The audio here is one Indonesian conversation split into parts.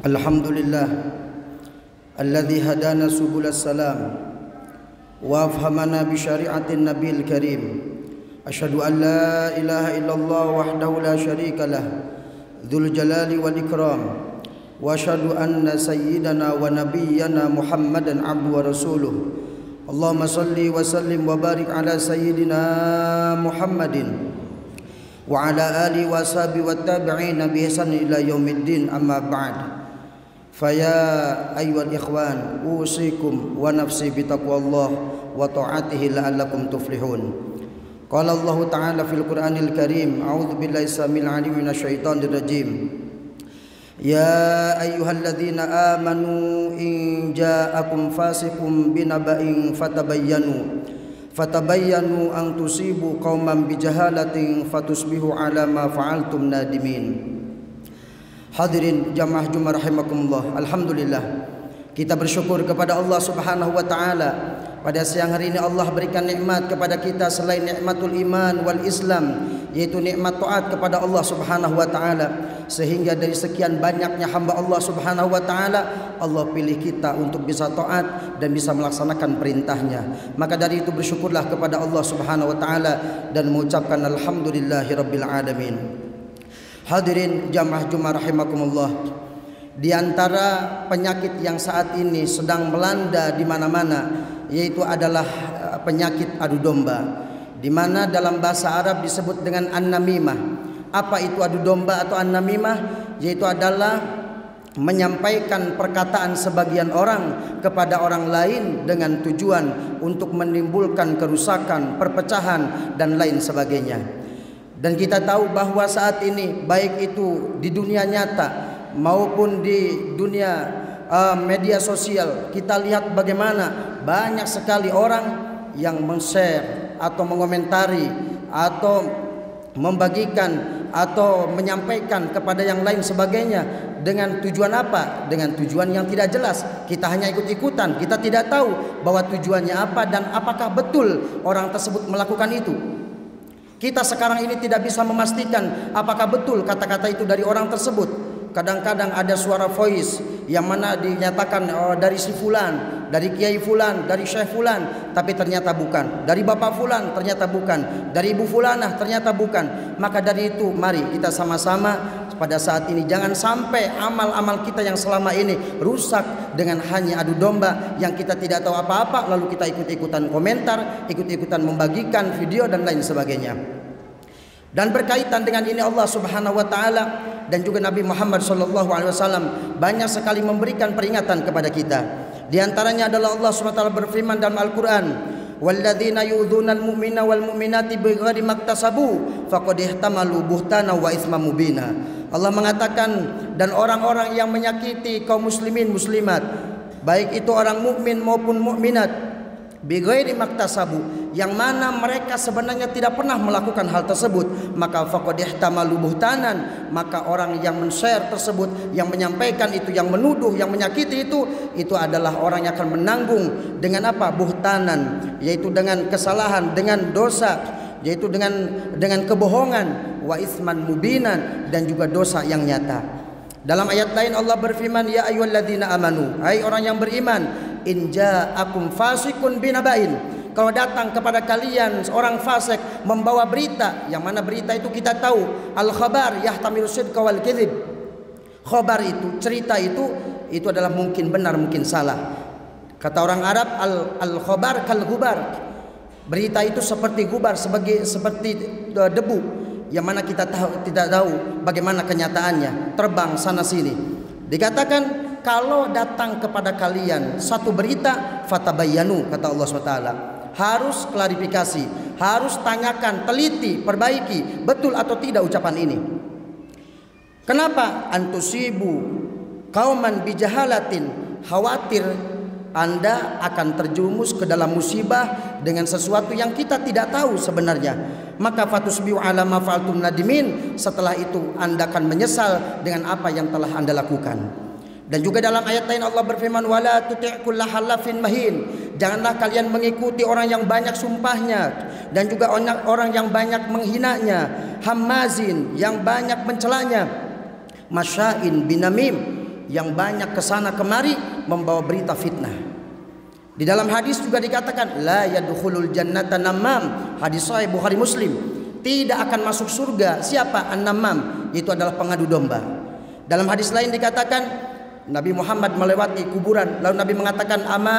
Alhamdulillah alladzi hadana subulas salam wa afhamana bi syari'atin nabiyil karim. Asyhadu an la ilaha illallah wahdahu la syarika lah dzul jalali wal ikram wa asyhadu anna sayyidana wa nabiyyana Muhammadan abduhu wa rasuluh. Allahumma salli wa sallim wa barik ala sayyidina Muhammadin wa ala alihi wa sahbihi wa tabi'ina bi ihsan ila yaumiddin, amma ba'd. Faya ayyuhal ikhwan, usikum wa nafsi bitaqwallah wa ta'atihi la'allakum tuflihun. Qala Allah Ta'ala fil Qur'anil Karim, a'udzu billahi samil 'alim minasyaitonir rajim. Ya ayyuhalladzina amanu in ja'akum fasiqun binaba'in fatabayyanu an tusibu qauman bijahalatin fatusbihu 'ala ma fa'altum nadimin. Hadirin jamaah Jumat rahimakumullah. Alhamdulillah, kita bersyukur kepada Allah Subhanahu wa taala. Pada siang hari ini Allah berikan nikmat kepada kita selain nikmatul iman wal Islam, yaitu nikmat taat kepada Allah Subhanahu wa taala. Sehingga dari sekian banyaknya hamba Allah Subhanahu wa taala, Allah pilih kita untuk bisa taat dan bisa melaksanakan perintahnya. Maka dari itu bersyukurlah kepada Allah Subhanahu wa taala dan mengucapkan alhamdulillahirabbil alamin. Hadirin jamaah Jumat rahimakumullah, di antara penyakit yang saat ini sedang melanda di mana-mana yaitu adalah penyakit adu domba, di mana dalam bahasa Arab disebut dengan an-namimah. Apa itu adu domba atau an-namimah? Yaitu adalah menyampaikan perkataan sebagian orang kepada orang lain dengan tujuan untuk menimbulkan kerusakan, perpecahan dan lain sebagainya. Dan kita tahu bahwa saat ini baik itu di dunia nyata maupun di dunia media sosial, kita lihat bagaimana banyak sekali orang yang men-share atau mengomentari atau membagikan atau menyampaikan kepada yang lain sebagainya. Dengan tujuan apa? Dengan tujuan yang tidak jelas. Kita hanya ikut-ikutan, kita tidak tahu bahwa tujuannya apa dan apakah betul orang tersebut melakukan itu. Kita sekarang ini tidak bisa memastikan apakah betul kata-kata itu dari orang tersebut. Kadang-kadang ada suara voice yang mana dinyatakan dari si fulan, dari kiai fulan, dari syekh fulan, tapi ternyata bukan. Dari bapak fulan ternyata bukan. Dari ibu fulanah ternyata bukan. Maka dari itu mari kita sama-sama pada saat ini jangan sampai amal-amal kita yang selama ini rusak dengan hanya adu domba yang kita tidak tahu apa-apa, lalu kita ikut-ikutan komentar, ikut-ikutan membagikan video dan lain sebagainya. Dan berkaitan dengan ini Allah Subhanahu wa taala dan juga Nabi Muhammad sallallahu alaihi wasallam banyak sekali memberikan peringatan kepada kita. Di antaranya adalah Allah Subhanahu wa taala berfirman dalam Al-Qur'an, "Walladzina yu'dzunal mu'mina wal mu'minati bighairi maktasabu faqad ihtamalu buhtana wa itsman mubina." Allah mengatakan, dan orang-orang yang menyakiti kaum muslimin muslimat, baik itu orang mukmin maupun mukminat, bighairi maktasabu, yang mana mereka sebenarnya tidak pernah melakukan hal tersebut, maka faqad ihtamalu buhtanan, maka orang yang men-share tersebut, yang menyampaikan itu, yang menuduh, yang menyakiti itu adalah orang yang akan menanggung dengan apa? Buhtanan, yaitu dengan kesalahan, dengan dosa, yaitu dengan kebohongan, wa itsman mubinan, dan juga dosa yang nyata. Dalam ayat lain Allah berfirman, ya ayyuhalladzina amanu, hai orang yang beriman, in ja'akum fasiqun binaba'in, kalau datang kepada kalian seorang fasik membawa berita, yang mana berita itu kita tahu al-khabar yahtamilu sidqa wal kadzib. Khabar itu, cerita itu adalah mungkin benar mungkin salah. Kata orang Arab, al-khabar kal gubar, berita itu seperti gubar, seperti debu, yang mana kita tidak tahu bagaimana kenyataannya, terbang sana sini. Dikatakan kalau datang kepada kalian satu berita, fatabayyanu, kata Allah SWT, harus klarifikasi, harus tanyakan, teliti, perbaiki, betul atau tidak ucapan ini. Kenapa? Antusibu kauman bijahalatin, khawatir Anda akan terjerumus ke dalam musibah dengan sesuatu yang kita tidak tahu sebenarnya. Maka fatusbihu ala ma fa'altum nadimin, setelah itu Anda akan menyesal dengan apa yang telah Anda lakukan. Dan juga dalam ayat lain Allah berfirman, wala tuti' kulla halafin mahin, janganlah kalian mengikuti orang yang banyak sumpahnya dan juga orang yang banyak menghinanya, hammazin, yang banyak mencelanya, masya'in binamim, yang banyak kesana kemari membawa berita fitnah. Di dalam hadis juga dikatakan la yadkhulul jannata namam, hadis sahih Bukhari Muslim, tidak akan masuk surga siapa? An-namam, itu adalah pengadu domba. Dalam hadis lain dikatakan Nabi Muhammad melewati kuburan, lalu Nabi mengatakan ama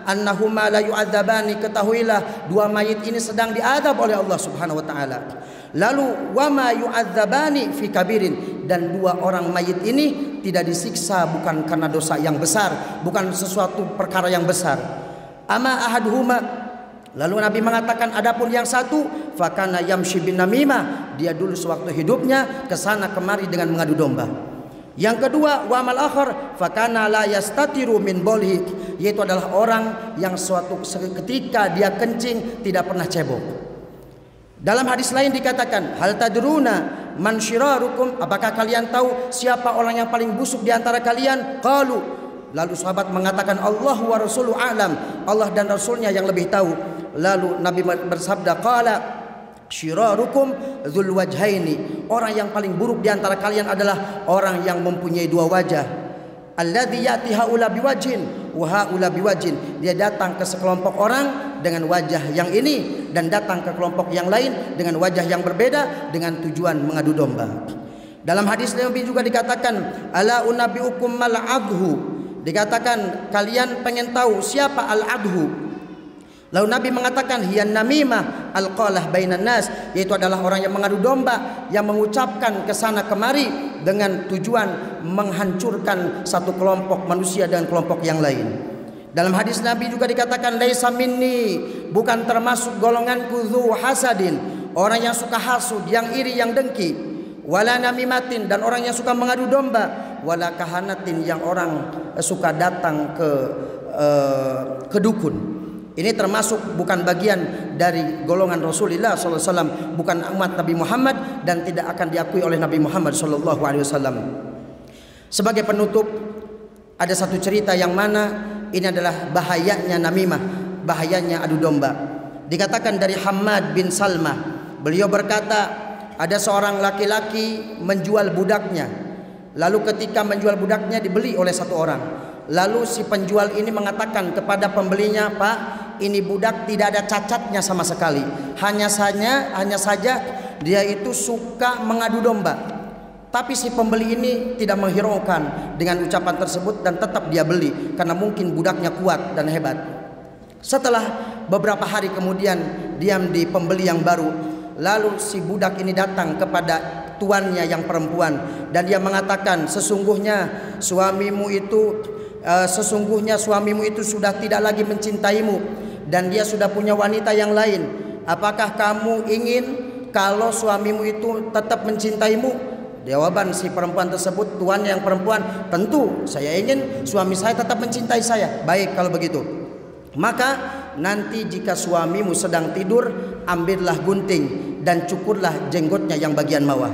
annahuma la yu'adzabani, ketahuilah dua mayit ini sedang diazab oleh Allah Subhanahu wa taala. Lalu wama yu'adzabani fi kabirin, dan dua orang mayit ini tidak disiksa bukan karena dosa yang besar, bukan sesuatu perkara yang besar. Ama ahaduhuma, lalu Nabi mengatakan adapun yang satu fakana yamshi bin namimah, dia dulu sewaktu hidupnya kesana kemari dengan mengadu domba. Yang kedua wa amal akhar fakana la yastatiru min bolhi, yaitu adalah orang yang suatu ketika dia kencing tidak pernah cebok. Dalam hadis lain dikatakan hal tadruna man syirarukum, apakah kalian tahu siapa orang yang paling busuk di antara kalian? Qalu, lalu sahabat mengatakan Allah wa rasuluhu a'lam, Allah dan rasulnya yang lebih tahu. Lalu Nabi bersabda qala syirarukum dzul wajhaini, orang yang paling buruk di antara kalian adalah orang yang mempunyai dua wajah. Alladzi yati haula biwajhin wa haula biwajhin, dia datang ke sekelompok orang dengan wajah yang ini dan datang ke kelompok yang lain dengan wajah yang berbeda dengan tujuan mengadu domba. Dalam hadis Nabi juga dikatakan ala unabbiukum mal adhu, dikatakan kalian pengen tahu siapa al adhu. Lalu Nabi mengatakan hiyan namimah alqalah bainan nas, yaitu adalah orang yang mengadu domba, yang mengucapkan kesana kemari dengan tujuan menghancurkan satu kelompok manusia dengan kelompok yang lain. Dalam hadis Nabi juga dikatakan laisa minni, bukan termasuk golonganku dzu hasadin, orang yang suka hasud, yang iri, yang dengki, wala namimatin, dan orang yang suka mengadu domba, wala kahanatin, yang orang suka datang ke dukun. Ini termasuk bukan bagian dari golongan Rasulullah SAW, bukan umat Nabi Muhammad, dan tidak akan diakui oleh Nabi Muhammad SAW. Sebagai penutup, ada satu cerita yang mana ini adalah bahayanya namimah, bahayanya adu domba. Dikatakan dari Hammad bin Salmah, beliau berkata ada seorang laki-laki menjual budaknya. Lalu ketika menjual budaknya dibeli oleh satu orang. Lalu si penjual ini mengatakan kepada pembelinya, Pak, ini budak tidak ada cacatnya sama sekali. Hanya saja dia itu suka mengadu domba. Tapi si pembeli ini tidak menghiraukan dengan ucapan tersebut dan tetap dia beli karena mungkin budaknya kuat dan hebat. Setelah beberapa hari kemudian diam di pembeli yang baru, lalu si budak ini datang kepada tuannya yang perempuan dan dia mengatakan sesungguhnya suamimu itu sudah tidak lagi mencintaimu dan dia sudah punya wanita yang lain. Apakah kamu ingin kalau suamimu itu tetap mencintaimu? Jawaban si perempuan tersebut, tuannya yang perempuan, tentu saya ingin suami saya tetap mencintai saya. Baik kalau begitu, maka nanti jika suamimu sedang tidur, ambillah gunting dan cukurlah jenggotnya yang bagian bawah.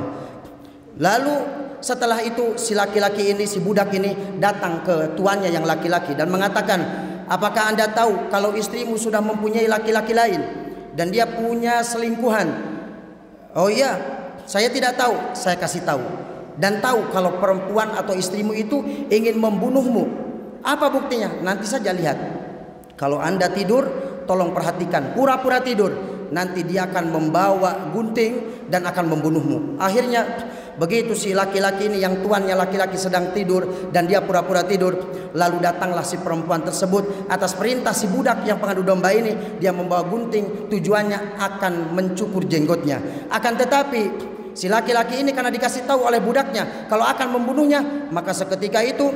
Lalu setelah itu si laki-laki ini, si budak ini datang ke tuannya yang laki-laki dan mengatakan, apakah anda tahu kalau istrimu sudah mempunyai laki-laki lain dan dia punya selingkuhan? Oh iya, saya tidak tahu, saya kasih tahu. Dan tahu kalau perempuan atau istrimu itu ingin membunuhmu. Apa buktinya? Nanti saja lihat. Kalau anda tidur, tolong perhatikan, pura-pura tidur. Nanti dia akan membawa gunting dan akan membunuhmu. Akhirnya begitu si laki-laki ini yang tuannya laki-laki sedang tidur dan dia pura-pura tidur, lalu datanglah si perempuan tersebut atas perintah si budak yang pengadu domba ini. Dia membawa gunting, tujuannya akan mencukur jenggotnya. Akan tetapi si laki-laki ini karena dikasih tahu oleh budaknya kalau akan membunuhnya, maka seketika itu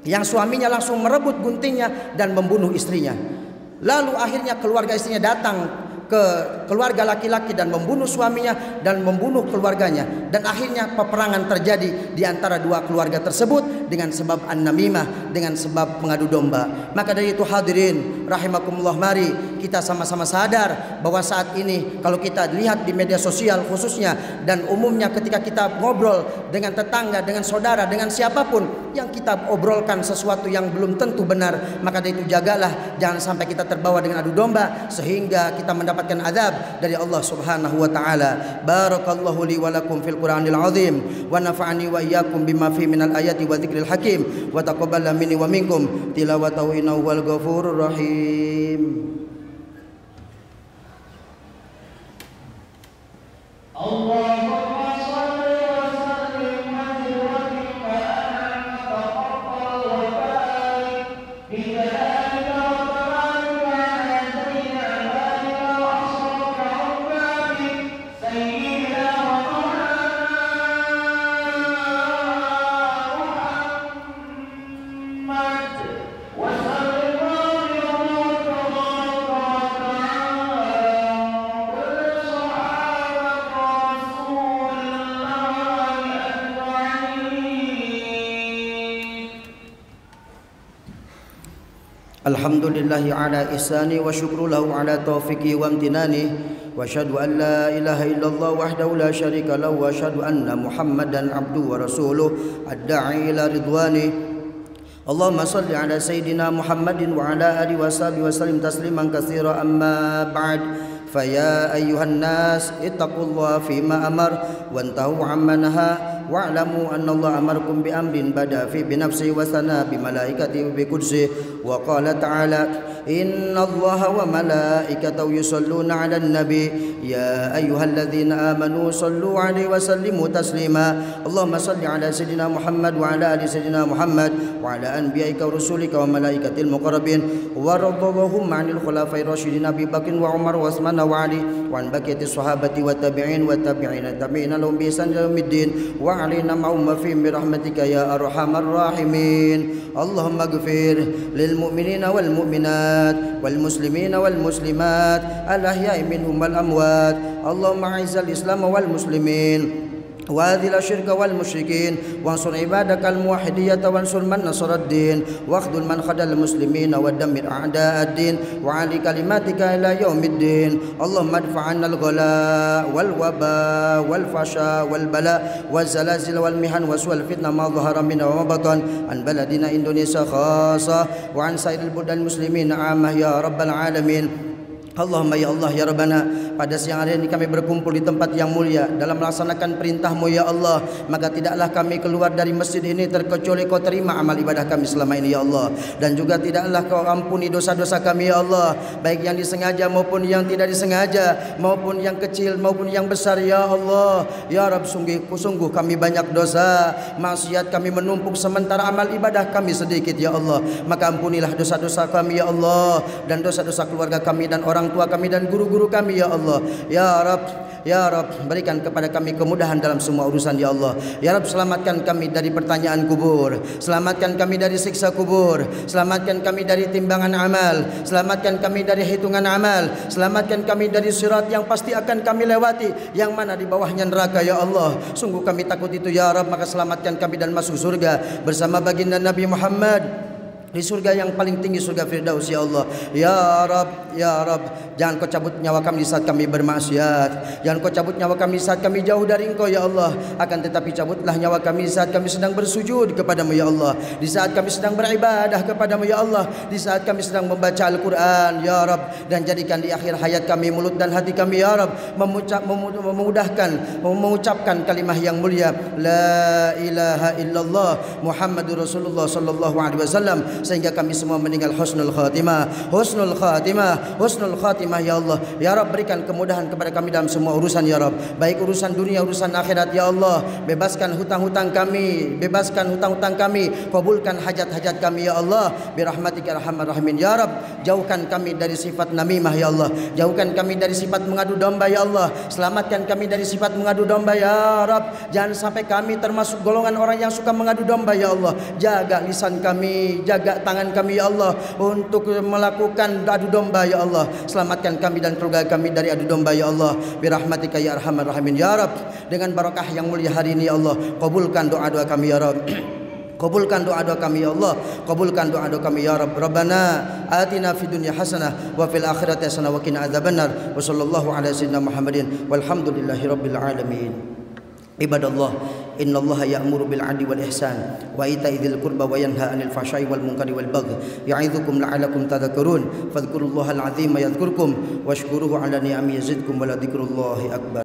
yang suaminya langsung merebut guntingnya dan membunuh istrinya. Lalu akhirnya keluarga istrinya datang ke keluarga laki-laki dan membunuh suaminya dan membunuh keluarganya, dan akhirnya peperangan terjadi di antara dua keluarga tersebut dengan sebab an-namimah, dengan sebab mengadu domba. Maka dari itu hadirin rahimakumullah, mari kita sama-sama sadar bahwa saat ini kalau kita lihat di media sosial khususnya dan umumnya ketika kita ngobrol dengan tetangga, dengan saudara, dengan siapapun yang kita obrolkan sesuatu yang belum tentu benar, maka dari itu jagalah jangan sampai kita terbawa dengan adu domba sehingga kita mendapat mendapatkan azab dari Allah Subhanahu wa taala. Barakallahu li wa lakum fil Qur'anil azim wa nafa'ani wa iyyakum bima fi minal ayati wa dzikril hakim wa taqabbala minni wa minkum tilawatahu innahu wal ghafurur rahim. Allahumma shalli wa sallim wa barik ala taqabbal wa barik bi jalalika wa kamalika ala sayyidina wa ashrafika ummati sayyidina wa maulana Muhammad wa sallallahu Alhamdulillahi ala ihsani wa syukru lahu ala taufiqi wa amtinani wa asyhadu an la ilaha illallah wahdahu la syarika lahu wa asyhadu anna Muhammadan abduhu wa rasuluh ad-da'i ila ridwani. Allahumma salli ala sayyidina Muhammadin wa ala alihi wa sahbihi wa sallim tasliman katsira amma ba'd. Faya ayyuhan nas ittaqullaha fima amar wantahu amma naha wa'lamu anna Allah amarakum bi amrin bada fi bi nafsihi wa sana bi malaikatihi wa bi qudsihi wa qala ta'ala inna Allaha wa malaikatahu yusalluna 'alan nabi ya ayyuhalladzina amanu sallu 'alaihi wa sallimu taslima. Allahumma salli ala sayyidina Muhammad wa ala ali sayyidina Muhammad wa ala anbiya'ika wa rusulika wa malaikatil muqarrabin wa radhallahum 'anil khulafa'ir rasyidin Abi Bakr wa Umar wa Utsman wa Ali wa an baqiyati sahabati wa tabi'in wa tabi'ina tabi'ina lahum bi ihsan ila yaumiddin wa alaina ma'um fi rahmatika ya arhamar rahimin. Allahumma ighfir lil mu'minina wal mu'minat wal muslimina wal muslimat al ahya'i minhum wal amwat. Allahumma a'izzal islam wal muslimin وأذل الشرك والمشركين وانصر عبادك الموحدية وانصر من نصر الدين واخذل من خذل المسلمين ودمر أعداء الدين وعلي كلماتك إلى يوم الدين. اللهم ادفع عنا الغلاء والوباء والفحشاء والبلاء والزلازل والمحن وسوء الفتنة ما ظهر منها وما بطن عن بلدنا إندونيسيا خاصة وعن سائر البلدان المسلمين عامة يا رب العالمين. Allahumma ya Allah ya Rabbana, pada siang hari ini kami berkumpul di tempat yang mulia dalam melaksanakan perintah-Mu ya Allah. Maka tidaklah kami keluar dari masjid ini terkecuali Kau terima amal ibadah kami selama ini ya Allah. Dan juga tidaklah Kau ampuni dosa-dosa kami ya Allah, baik yang disengaja maupun yang tidak disengaja, maupun yang kecil maupun yang besar ya Allah. Ya Rabb, sungguh kami banyak dosa, maksiat kami menumpuk sementara amal ibadah kami sedikit ya Allah. Maka ampunilah dosa-dosa kami ya Allah, dan dosa-dosa keluarga kami dan orang tua kami dan guru-guru kami ya Allah. Ya Rabb, berikan kepada kami kemudahan dalam semua urusan ya Allah. Ya Rabb, selamatkan kami dari pertanyaan kubur, selamatkan kami dari siksa kubur, selamatkan kami dari timbangan amal, selamatkan kami dari hitungan amal, selamatkan kami dari sirat yang pasti akan kami lewati, yang mana di bawahnya neraka ya Allah. Sungguh kami takut itu ya Rabb, maka selamatkan kami dan masuk surga bersama baginda Nabi Muhammad di surga yang paling tinggi, surga Firdaus ya Allah. Ya Rabb, jangan Kau cabut nyawa kami di saat kami bermaksiat, jangan Kau cabut nyawa kami di saat kami jauh dari Engkau ya Allah. Akan tetapi cabutlah nyawa kami di saat kami sedang bersujud kepadamu ya Allah, di saat kami sedang beribadah kepadamu ya Allah, di saat kami sedang membaca Al-Quran ya Rabb. Dan jadikan di akhir hayat kami, mulut dan hati kami ya Rabb mengucapkan kalimah yang mulia la ilaha illallah Muhammadur Rasulullah sallallahu alaihi wasallam, sehingga kami semua meninggal husnul khatimah ya Allah. Ya Rabb, berikan kemudahan kepada kami dalam semua urusan ya Rabb, baik urusan dunia urusan akhirat ya Allah. Bebaskan hutang-hutang kami, kabulkan hajat-hajat kami ya Allah, birahmatika arhamar rahimin ya Rabb. Jauhkan kami dari sifat namimah ya Allah, jauhkan kami dari sifat mengadu domba ya Allah, selamatkan kami dari sifat mengadu domba ya Rabb. Jangan sampai kami termasuk golongan orang yang suka mengadu domba ya Allah. Jaga lisan kami, jaga tangan kami ya Allah untuk melakukan adu domba ya Allah. Selamatkan kami dan keluarga kami dari adu domba ya Allah, birahmatika ya arhamar rahimin ya Rabb. Dengan barakah yang mulia hari ini ya Allah, kabulkan doa-doa kami ya Rabb. Kabulkan doa-doa kami ya Allah, kabulkan doa-doa kami ya Rabb. Rabbana atina fid dunya hasanah wa fil akhirati hasanah wa qina adzabannar. Wa sallallahu ala sayyidina Muhammadin walhamdulillahi rabbil alamin. Ibadallah, innallaha ya'muru bil 'adli wal ihsan wa ita'i dzil qurba wa yanha 'anil fahsya'i wal munkari wal baghi ya'idzukum la'allakum tadhakkarun fadhkurullahal 'azima yadhkurkum washkuruhu 'ala ni'amihi yazidkum wa la dzikrullahi akbar.